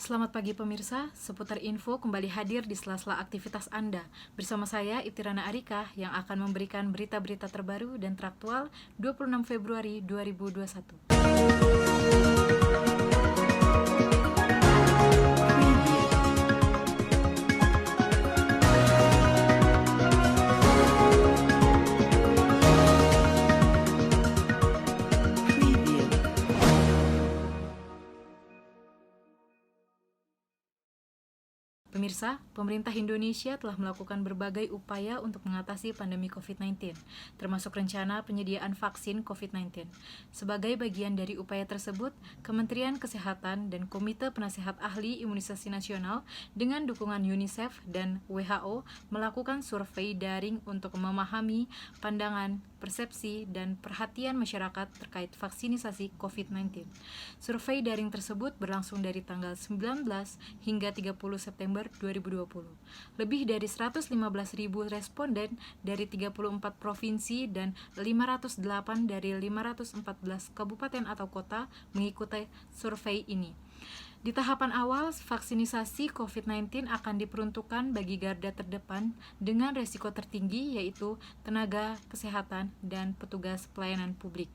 Selamat pagi pemirsa, seputar info kembali hadir di sela-sela aktivitas Anda. Bersama saya Itirana Arika yang akan memberikan berita-berita terbaru dan teraktual 26 Februari 2021. Pemirsa, pemerintah Indonesia telah melakukan berbagai upaya untuk mengatasi pandemi COVID-19, termasuk rencana penyediaan vaksin COVID-19. Sebagai bagian dari upaya tersebut, Kementerian Kesehatan dan Komite Penasehat Ahli Imunisasi Nasional dengan dukungan UNICEF dan WHO melakukan survei daring untuk memahami pandangan, persepsi, dan perhatian masyarakat terkait vaksinisasi COVID-19. Survei daring tersebut berlangsung dari tanggal 19 hingga 30 September 2020. Lebih dari 115.000 responden dari 34 provinsi dan 508 dari 514 kabupaten atau kota mengikuti survei ini. Di tahapan awal, vaksinisasi COVID-19 akan diperuntukkan bagi garda terdepan dengan resiko tertinggi, yaitu tenaga kesehatan dan petugas pelayanan publik.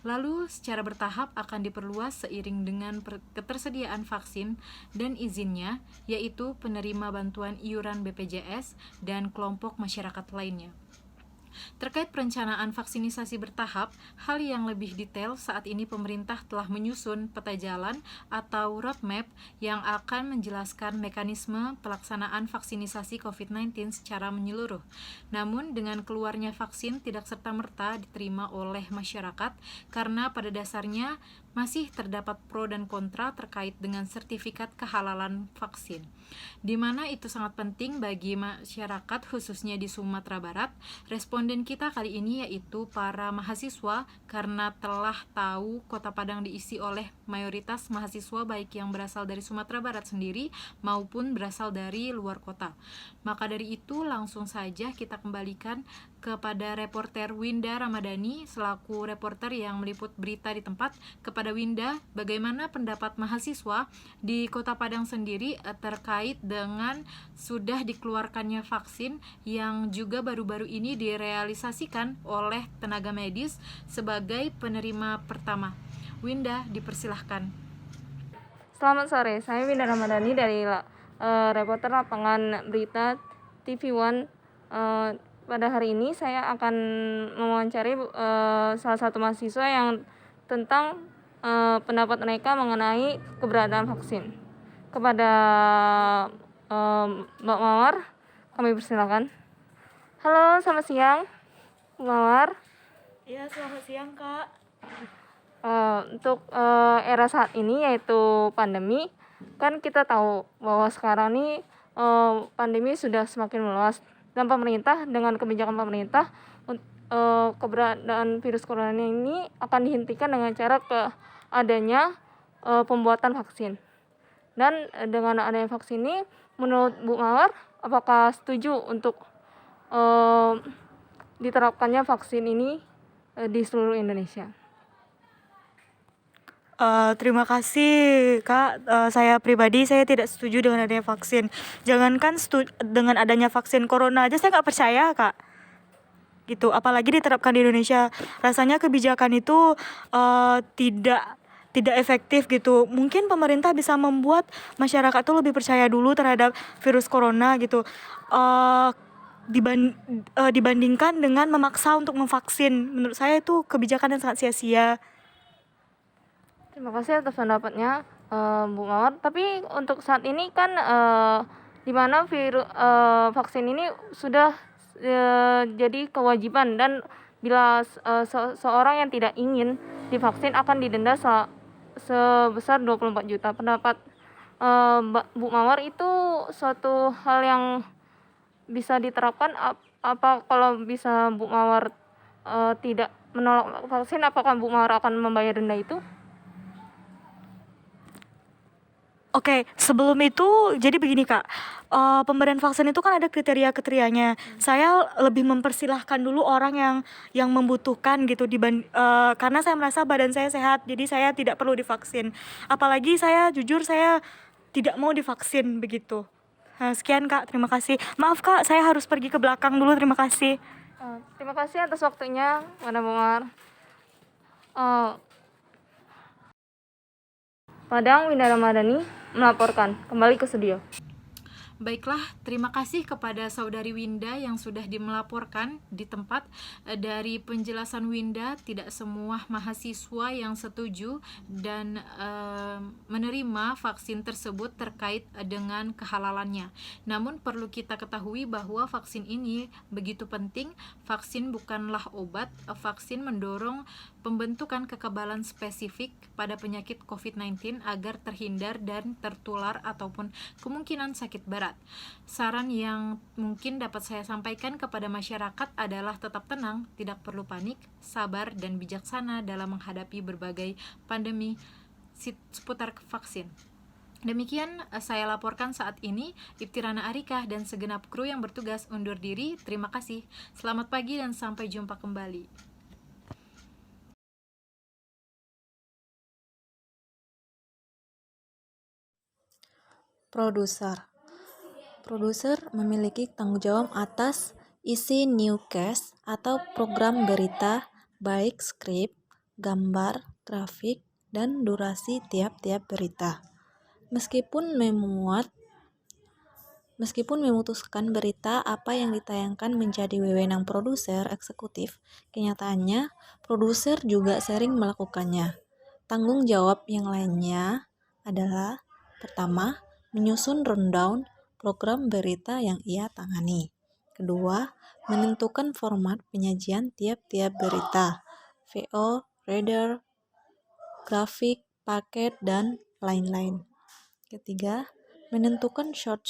Lalu, secara bertahap akan diperluas seiring dengan ketersediaan vaksin dan izinnya, yaitu penerima bantuan iuran BPJS dan kelompok masyarakat lainnya. Terkait perencanaan vaksinisasi bertahap, hal yang lebih detail saat ini pemerintah telah menyusun peta jalan atau roadmap yang akan menjelaskan mekanisme pelaksanaan vaksinisasi COVID-19 secara menyeluruh. Namun, dengan keluarnya vaksin tidak serta-merta diterima oleh masyarakat karena pada dasarnya masih terdapat pro dan kontra terkait dengan sertifikat kehalalan vaksin, di mana itu sangat penting bagi masyarakat khususnya di Sumatera Barat. Responden kita kali ini yaitu para mahasiswa, karena telah tahu Kota Padang diisi oleh mayoritas mahasiswa baik yang berasal dari Sumatera Barat sendiri maupun berasal dari luar kota. Maka dari itu langsung saja kita kembalikan kepada reporter Winda Ramadhani selaku reporter yang meliput berita di tempat. Kepada Winda, bagaimana pendapat mahasiswa di Kota Padang sendiri terkait dengan sudah dikeluarkannya vaksin yang juga baru-baru ini direalisasikan oleh tenaga medis sebagai penerima pertama. Winda, dipersilahkan. Selamat sore, saya Winda Ramadhani dari reporter lapangan berita TV One. Pada hari ini saya akan mewawancari salah satu mahasiswa yang tentang pendapat mereka mengenai keberadaan vaksin. Kepada Mbak Mawar, kami persilakan. Halo, selamat siang, Mbak Mawar. Ya, selamat siang, Kak. Untuk era saat ini yaitu pandemi, kan kita tahu bahwa sekarang ini pandemi sudah semakin meluas dan pemerintah dengan kebijakan pemerintah keberadaan virus corona ini akan dihentikan dengan cara adanya pembuatan vaksin. Dan dengan adanya vaksin ini, menurut Bu Mawar, apakah setuju untuk diterapkannya vaksin ini di seluruh Indonesia? Terima kasih, Kak. Saya pribadi saya tidak setuju dengan adanya vaksin. Jangankan dengan adanya vaksin corona aja saya nggak percaya, Kak. Gitu. Apalagi diterapkan di Indonesia. Rasanya kebijakan itu tidak efektif gitu. Mungkin pemerintah bisa membuat masyarakat tuh lebih percaya dulu terhadap virus corona gitu. Dibandingkan dengan memaksa untuk memvaksin. Menurut saya itu kebijakan yang sangat sia-sia. Terima kasih atas pendapatnya, Bu Mawar. Tapi untuk saat ini kan di mana vaksin ini sudah jadi kewajiban, dan bila seorang yang tidak ingin divaksin akan didenda sebesar 24 juta. Pendapat Bu Mawar itu suatu hal yang bisa diterapkan? Apa kalau bisa Bu Mawar tidak menolak vaksin, apakah Bu Mawar akan membayar denda itu? Oke, sebelum itu jadi begini, Kak. Pemberian vaksin itu kan ada kriteria-kriterianya. Saya lebih mempersilahkan dulu orang yang membutuhkan gitu karena saya merasa badan saya sehat, jadi saya tidak perlu divaksin. Apalagi saya jujur saya tidak mau divaksin begitu. Sekian Kak, terima kasih. Maaf Kak, saya harus pergi ke belakang dulu, terima kasih. Terima kasih atas waktunya, Mana Bumar. Padang Winda Ramadhani melaporkan kembali ke studio. Baiklah, terima kasih kepada Saudari Winda yang sudah melaporkan di tempat. Dari penjelasan Winda, tidak semua mahasiswa yang setuju dan menerima vaksin tersebut terkait dengan kehalalannya. Namun perlu kita ketahui bahwa vaksin ini begitu penting. Vaksin bukanlah obat. Vaksin mendorong pembentukan kekebalan spesifik pada penyakit COVID-19 agar terhindar dan tertular ataupun kemungkinan sakit berat. Saran yang mungkin dapat saya sampaikan kepada masyarakat adalah tetap tenang, tidak perlu panik, sabar dan bijaksana dalam menghadapi berbagai pandemi seputar vaksin. Demikian saya laporkan saat ini. Iptirana Arika dan segenap kru yang bertugas undur diri. Terima kasih. Selamat pagi dan sampai jumpa kembali. Produser memiliki tanggung jawab atas isi newscast atau program berita, baik skrip, gambar, grafik, dan durasi tiap-tiap berita. Meskipun memutuskan berita apa yang ditayangkan menjadi wewenang produser eksekutif, kenyataannya produser juga sering melakukannya. Tanggung jawab yang lainnya adalah: pertama, menyusun rundown program berita yang ia tangani. Kedua, menentukan format penyajian tiap-tiap berita, VO, reader, grafik, paket, dan lain-lain. Ketiga, menentukan shot,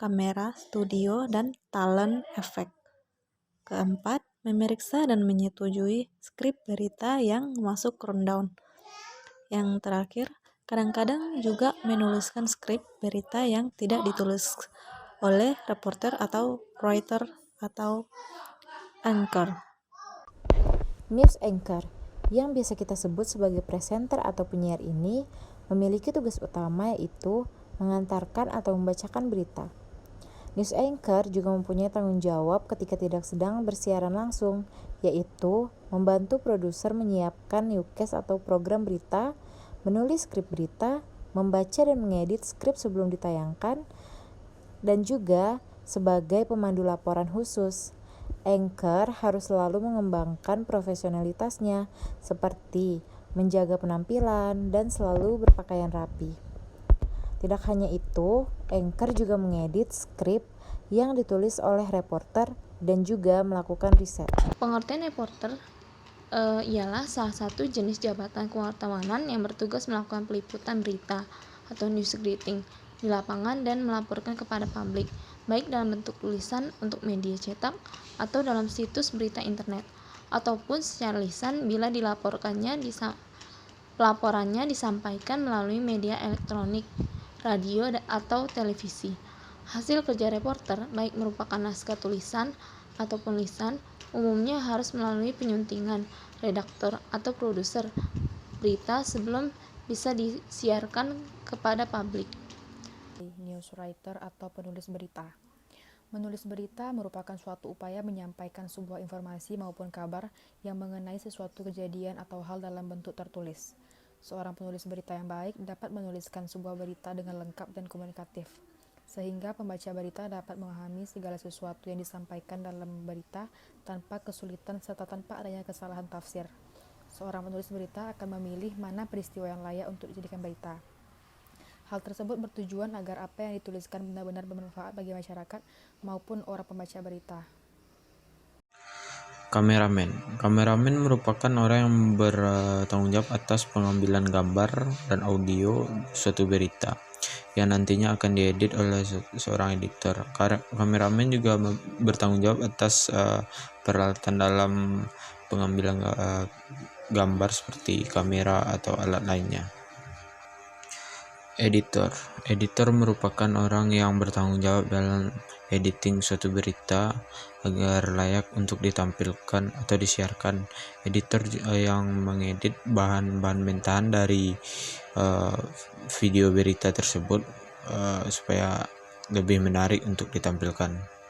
kamera, studio, dan talent effect. Keempat, memeriksa dan menyetujui skrip berita yang masuk rundown. Yang terakhir, kadang-kadang juga menuliskan skrip berita yang tidak ditulis oleh reporter atau writer atau anchor. News anchor, yang biasa kita sebut sebagai presenter atau penyiar ini, memiliki tugas utama yaitu mengantarkan atau membacakan berita. News anchor juga mempunyai tanggung jawab ketika tidak sedang bersiaran langsung, yaitu membantu produser menyiapkan newscast atau program berita, menulis skrip berita, membaca dan mengedit skrip sebelum ditayangkan, dan juga sebagai pemandu laporan khusus. Anchor harus selalu mengembangkan profesionalitasnya, seperti menjaga penampilan dan selalu berpakaian rapi. Tidak hanya itu, anchor juga mengedit skrip yang ditulis oleh reporter dan juga melakukan riset. Pengertian reporter ialah salah satu jenis jabatan kewartawanan yang bertugas melakukan peliputan berita atau news reading di lapangan dan melaporkan kepada publik, baik dalam bentuk tulisan untuk media cetak atau dalam situs berita internet, ataupun secara lisan bila pelaporannya disampaikan melalui media elektronik, radio atau televisi. Hasil kerja reporter, baik merupakan naskah tulisan ataupun lisan, umumnya harus melalui penyuntingan redaktor atau produser berita sebelum bisa disiarkan kepada publik. News writer atau penulis berita. Menulis berita merupakan suatu upaya menyampaikan sebuah informasi maupun kabar yang mengenai sesuatu kejadian atau hal dalam bentuk tertulis. Seorang penulis berita yang baik dapat menuliskan sebuah berita dengan lengkap dan komunikatif, sehingga pembaca berita dapat memahami segala sesuatu yang disampaikan dalam berita tanpa kesulitan serta tanpa adanya kesalahan tafsir. Seorang penulis berita akan memilih mana peristiwa yang layak untuk dijadikan berita. Hal tersebut bertujuan agar apa yang dituliskan benar-benar bermanfaat bagi masyarakat maupun orang pembaca berita. Kameramen merupakan orang yang bertanggung jawab atas pengambilan gambar dan audio suatu berita yang nantinya akan diedit oleh seorang editor. Kameramen juga bertanggung jawab atas peralatan dalam pengambilan gambar seperti kamera atau alat lainnya. Editor merupakan orang yang bertanggung jawab dalam editing suatu berita agar layak untuk ditampilkan atau disiarkan. Editor yang mengedit bahan-bahan mentahan dari video berita tersebut supaya lebih menarik untuk ditampilkan.